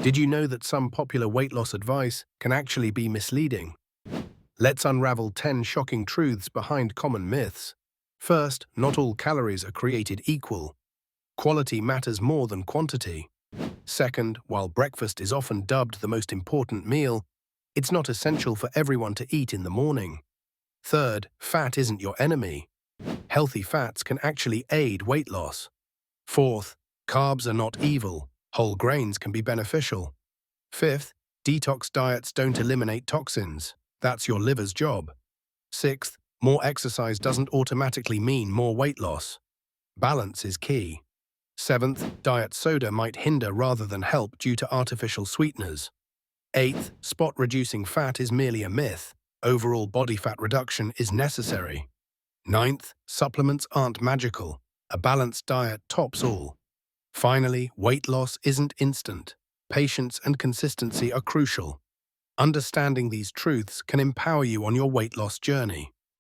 Did you know that some popular weight loss advice can actually be misleading? Let's unravel 10 shocking truths behind common myths. First, not all calories are created equal. Quality matters more than quantity. Second, while breakfast is often dubbed the most important meal, it's not essential for everyone to eat in the morning. Third, fat isn't your enemy. Healthy fats can actually aid weight loss. Fourth, carbs are not evil. Whole grains can be beneficial. Fifth, detox diets don't eliminate toxins. That's your liver's job. Sixth, more exercise doesn't automatically mean more weight loss. Balance is key. Seventh, diet soda might hinder rather than help due to artificial sweeteners. Eighth, spot-reducing fat is merely a myth. Overall body fat reduction is necessary. Ninth, supplements aren't magical. A balanced diet tops all. Finally, weight loss isn't instant. Patience and consistency are crucial. Understanding these truths can empower you on your weight loss journey.